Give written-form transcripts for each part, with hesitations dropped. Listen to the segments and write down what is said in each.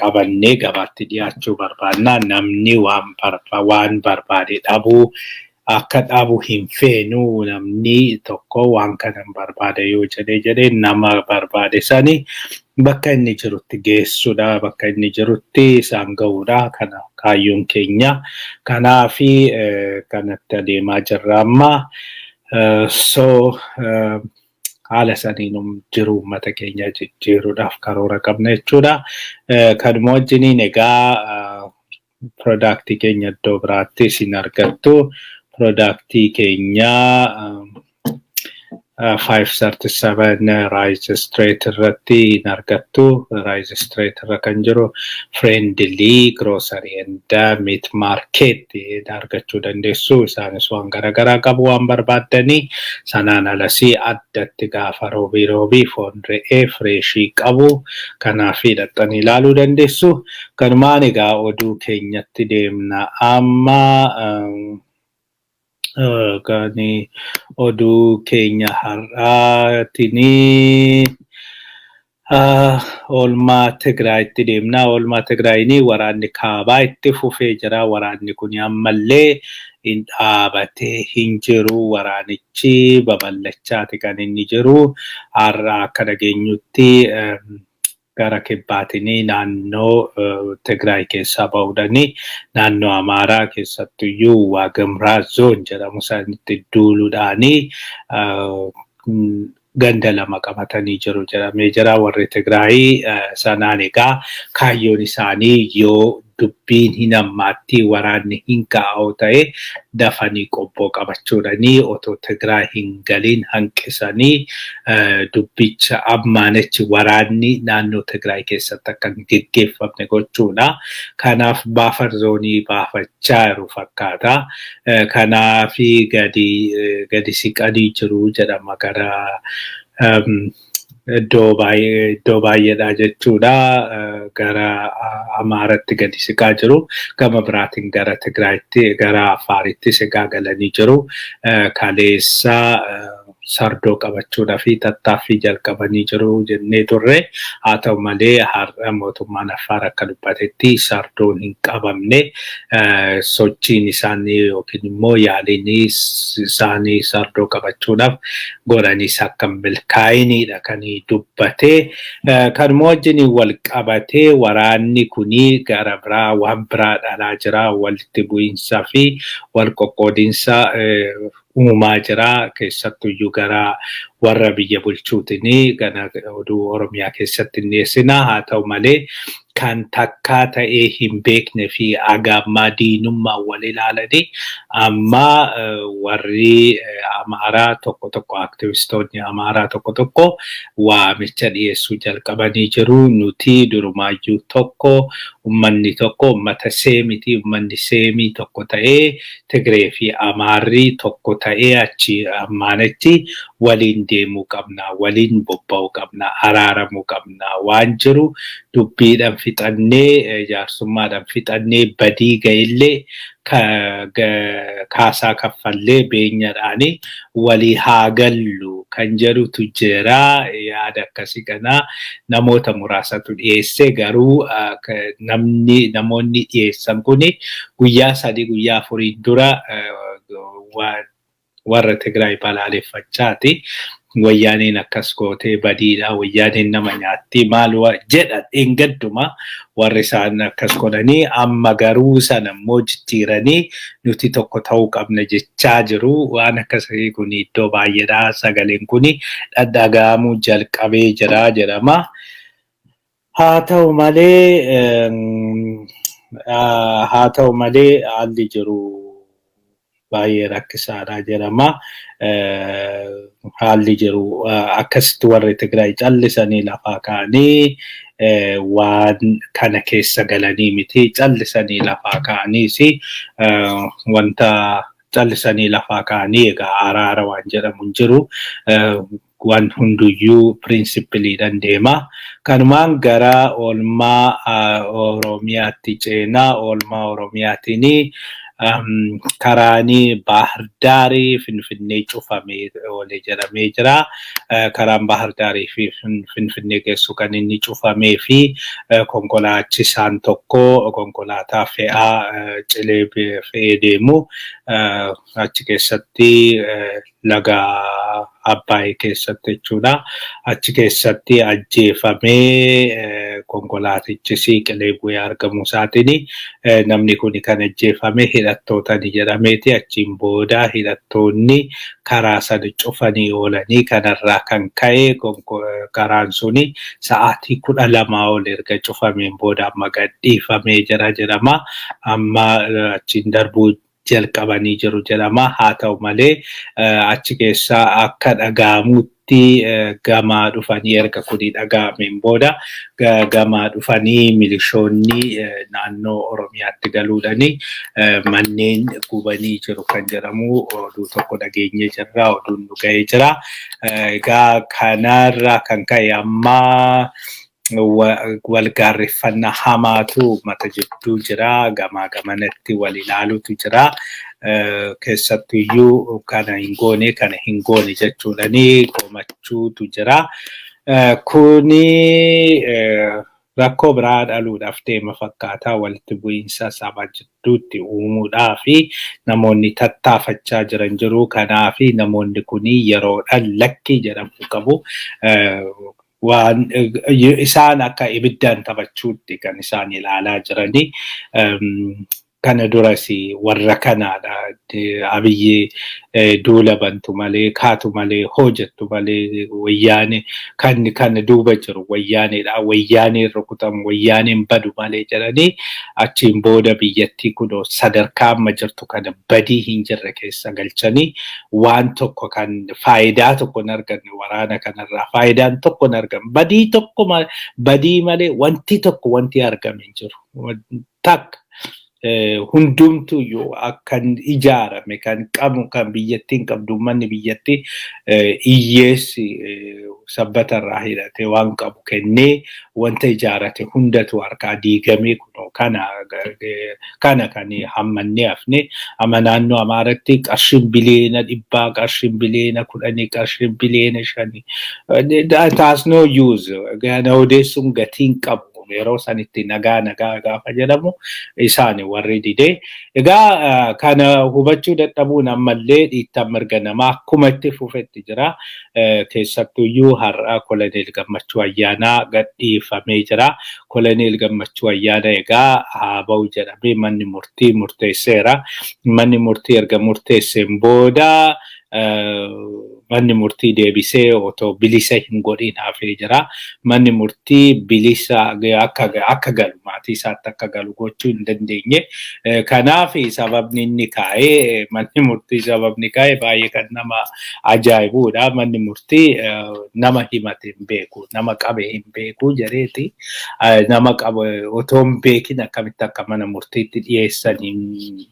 qabannee gabaatti dhiyaachuu barbaanna namni waan barbaade dhabuu akka dhabu hin feenu namni tokko waan kana barbaade yoo jedhee nama barbaade sani bakka inni jirutti geessuudha bakka inni jirutti isaan ga'uudha kana kaayyoon keenya kanaafi kanatti adeemaa jirra amma haala saniinum jiru uummata keenya jijjiiruudhaaf karoora qabna jechuudha. Kanuma wajjiniin egaa piroodaaktii keenya iddoo biraatti isin argattu. Piroodaaktii keenya 537 Rise Street irratti hin argattu. Rise Street irra kan jiru Friendly Grocery and Meat Market argachuu dandeessu. Isaanis waan garaagaraa qabu waan barbaaddanii sanaan alasii addatti gaafa roobii foon re'ee fireeshii qabu kanaaf hidhattanii ilaaluu dandeessu. Kanumaan egaa oduu keenyatti deemna amma gani oduu keenya har'aatini oolmaa Tigraayitti deemna. Oolmaa Tigraayini waraanni kaabaa itti fufee jira. Waraanni kun ammallee hin dhaabatee hin jiru. Waraanichi babal'achaati kan inni jiru. Har'a akka dhageenyutti gara kibbaatini naannoo Tigraay keessaa ba'uudhani naannoo Amaaraa keessattuyyuu Waagamraa zoon jedhamu sanitti duuluudhaani ganda lama qabatanii jiru jedhamee jira. Warri Tigraay sanaan egaa kaayyoon isaanii yoo dubbiin hin hammaatti waraanni hin kaa'u ta'e dafanii qobboo qabachuudhanii otoo Tigraay hin galiin hanqisanii dubbicha ammaanichi waraanni naannoo Tigraay keessatti akka hin geggeeffamne gochuudha. Kanaaf baafar zoonii baafachaa jiru fakkaata. Kanaafi gadi siqanii jiru jedhama gara iddoo baay'eedha jechuudha. Gara Amaaratti gadi siqaa jiru. Gama biraatiin gara Tigraayitti gara Afaaritti siqaa galanii jiru. Kaleessa sardoo qabachuudhaa fi tattaaffii jalqabanii jiru jennee turre. Haa ta'u malee har'a mootummaan Afaar akka dubbatetti sardoon hin qabamne. Sochiin isaanii yookiin immoo yaaliin isaanii sardoo qabachuudhaaf godhanis akka milkaa'inidha kan dubbate. Kanuma wajjin wal qabatee waraanni kuni gara biraa waan biraa dhalaa jira. Walitti bu'iinsaa fi wal qoqqoodinsa uumaa jira. Keessattuyyuu gara warra biyya bulchuutini kana oduu Oromiyaa keessatti dhiyeessina. Haa ta'u malee kan takkaa ta'ee hin beekne fi agammaa diinummaa wal ilaalanii amma warri Amaaraa tokko aktivistoonni Amaaraa tokko waamicha dhiyeessuu jalqabanii jiru. Nuti durumaayyuu tokko ummanni tokko ummata seemiti ummanni seemii tokko ta'ee Tigree fi Amaarri tokko ta'ee achi ammaanitti waliin deemuu qabna, waliin bobba'uu qabna, araaramuu qabna waan jiru dubbiidhaan fixannee jaarsummaadhaan fixannee badii ga'illee kaasaa kaffallee beenyadhaani walii haa gallu kan jedhutu jira. Yaada akkasii kana namoota muraasatu dhiyeesse garuu namoonni dhiyeessan kuni guyyaa 3 guyyaa 4 dura warra Tigraay balaaleffachaati. Wayyaaniin akkas gootee badiidha. Wayyaaniin nama nyaatti maal jedhan engadduma warri isaan akkas godhanii amma garuu sana immoo jijjiiranii nuti tokko ta'uu qabna jechaa jiru. Waan akkasii kun iddoo baay'eedha. Sagaleen kun dhaga'amuu jalqabee jira jedhama. Haa ta'u malee haalli jiru baay'ee rakkisaadha jedhama. Haalli jiru akkasitti warri Tigraay callisanii lafaa kaanii waan kana keessa galanii miti. Callisanii lafaa kaaniis wanta callisanii lafaa kaanii egaa araara waan jedhamu hin jiru. Waan hunduyyuu pirinsipiliidhaan deema. Kanumaan gara oolmaa Oromiyaatti ceenaa. Oolmaa Oromiyaatiin karaani Bahar Daarii Finfinnee cufamee olee jedhamee jira. Karaan Bahar Daarii fi Finfinnee geessu kan inni cufamee fi konkolaachisaan tokko konkolaataa fe'aa cilee fe'ee deemu achi keessatti laga Abbaay keessatti jechuudha. Achi keessatti ajjeefamee konkolaatichi siiqilee bu'ee argamu isaatiin namni kun kan ajjeefame hidhattootani jedhameeti. Achiin booda hidhattoonni karaa sana cufanii oolanii kanarraa kan ka'e karaan suni sa'aatii 12 ol erga cufameen booda amma gadhiifamee jira jedhama. Amma achiin darbuu jalqabanii jiru jedhama. Haa ta'u malee achi keessaa akka dhaga'amutti gamaa dhufanii erga kuni dhaga'ameen booda gamaa dhufanii milishoonni naannoo Oromiyaatti galuudhani manneen gubanii jiru kan jedhamu oduu tokko dhageenyee jirra. Oduun nu ga'ee jira. Egaa kanarraa kan ka'e amma walgaarreffannaa hamaatu mata jidduu jira. Gamaa gamanatti wal ilaalutu jira. Keessattuyyuu kana hin goone jechuudhani komachuutu jira. Kuni rakkoo biraa dhaluudhaaf deema fakkaata. Walitti bu'iinsa saba jidduutti uumuudhaaf namoonni tattaafachaa jiran jiru. Kanaaf namoonni kuni yeroodhaan lakki jedhamuu qabu. Waan isaan akka ibiddaan taphachuutti kan isaan ilaalaa jirani. Kana duras warra kanaadha. Abiyyi duula bantu malee kaatu malee hojjettu malee wayyaane kan duuba jiru wayyaaneedha. Wayyaaneen rukutamu wayyaaneen badu malee jedhanii achiin booda biyyattii kunoo sadarkaa amma jirtu kana badii hin jirre keessa galchanii waan tokko kan faayidaa tokko hin arganne waraana kanarraa faayidaan tokko hin argamu. Badii malee wanti argame hin jiru. Takka. Hundumtu yoo akkan ijaarame kan qabu kan biyyattiin qabdu manni biyyatti iyyeessi sabbatarraa hidhate waan qabu kennee wanta ijaarate hundatu harkaa diigamee kunoo kana kan hammannee hafne amma naannoo Amaaratti qarshiin biliyoona 100 qarshiin biliyoona 10 qarshiin biliyoona 5 taas no use gana odeessuun gatiin qabu. Yeroo sanitti nagaa gaafa jedhamu isaan warri didee. Egaa kana hubachuu dadhabuun ammallee dhiittaan mirga namaa akkuma itti fufetti jira. Keessattuyyuu har'a Koloneel Gammachuu Ayyaanaa gadhiifamee jira. Koloneel Gammachuu Ayyaanaa egaa haa ba'u jedhamee manni murtii murteesseera. Manni murtii erga murteesseen booda manni murtii deebisee otoo bilisa hin godhin hafee jira. Manni murtii bilisa akka galu maatii isaatti akka galu gochuu hin dandeenye. Kanaaf sababni inni kaa'ee manni murtii sababni kaa'ee baay'ee kan nama ajaa'ibuudha. Manni murtii nama himate hin beeku, nama qabe hin beeku jedheeti. Nama qabe otoo hin beekin akkamitti akka mana murtiitti dhiyeessanii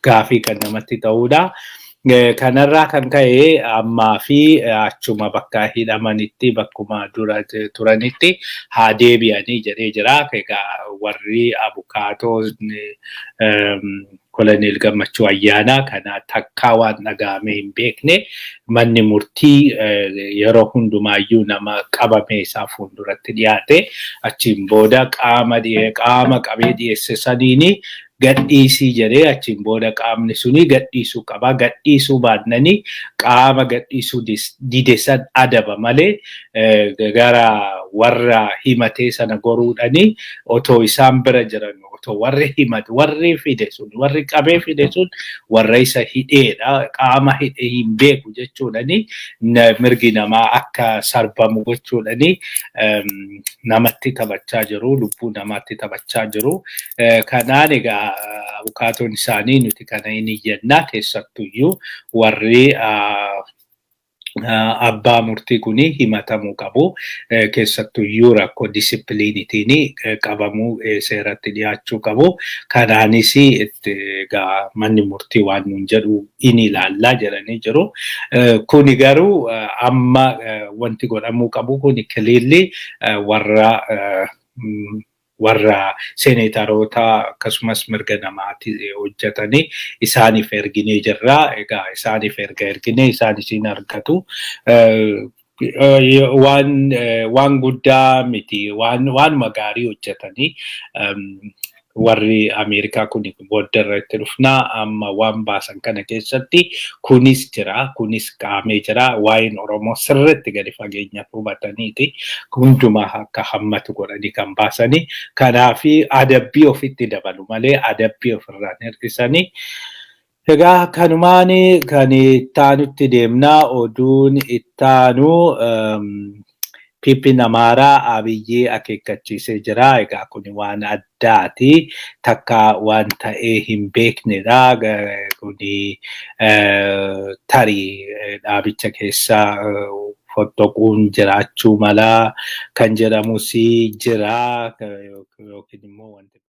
gaafii kan namatti ta'uudha. Kanarraa kan ka'e ammaa fi achuma bakka hidhamanitti bakkuma dura turanitti haa deebi'anii jedhee jira. Egaa warri abukaatoo Koloneel Gammachuu Ayyaanaa kana takkaa waan dhaga'amee hin beekne manni murtii yeroo hundumaayyuu nama qabame isaa fuulduratti dhiyaate achiin booda qaama qabee dhiyeesse saniini gadhiisii jedhee achiin booda qaamni suni gadhiisuu qaba. Gadhiisuu baannanii qaama gadhiisuu dide san adaba malee gara warra himatee sana goruudhanii otoo isaan bira jiran otoo warri himate warri fide sun warri qabee fide sun warra isa hidheedha. Qaama hidhe hin beeku jechuudhani mirgi namaa akka sarbamu gochuudhani namatti taphachaa jiru. Lubbuu namaatti taphachaa jiru. Kanaan egaa abukaatoon isaanii nuti kana hin iyyannaa keessattuyyuu warri abbaa murtii kuni himatamuu qabu. Keessattuyyuu rakkoo disipiliinitiin qabamuu seeratti dhiyaachuu qabu. Kanaanis egaa manni murtii waan nuun jedhu in ilaallaa jedhanii jiru. Kuni garuu amma wanti godhamuu qabu kuni kiliilli warra warra seeneetaroota akkasumas mirga namaatti hojjetanii isaaniif erginee jirra. Egaa isaaniif erginee isaan isin argatu. Waan guddaa miti waanuma gaarii hojjetanii warri Ameerikaa kun booda irratti dhufnaa amma waan baasan kana keessatti kunis jira, kunis kaa'amee jira. Waa'een Oromoo sirriitti gadi fageenyaaf hubataniiti hundumaa akka hammatu godhanii kan baasanii. Kanaafi adabbii ofitti dabalu malee adabbii ofirraan hir'isanii. Egaa kanumaan kan ittaanutti deemnaa oduun ittaanu Piipin Amaaraa Abiyyii akeekkachiisee jira. Egaa kun waan addaati. Takka waan ta'ee hin beeknedha. Kuni tarii dhaabicha keessa fottoquun jiraachuu mala kan jedhamus jira yookiin immoo wanti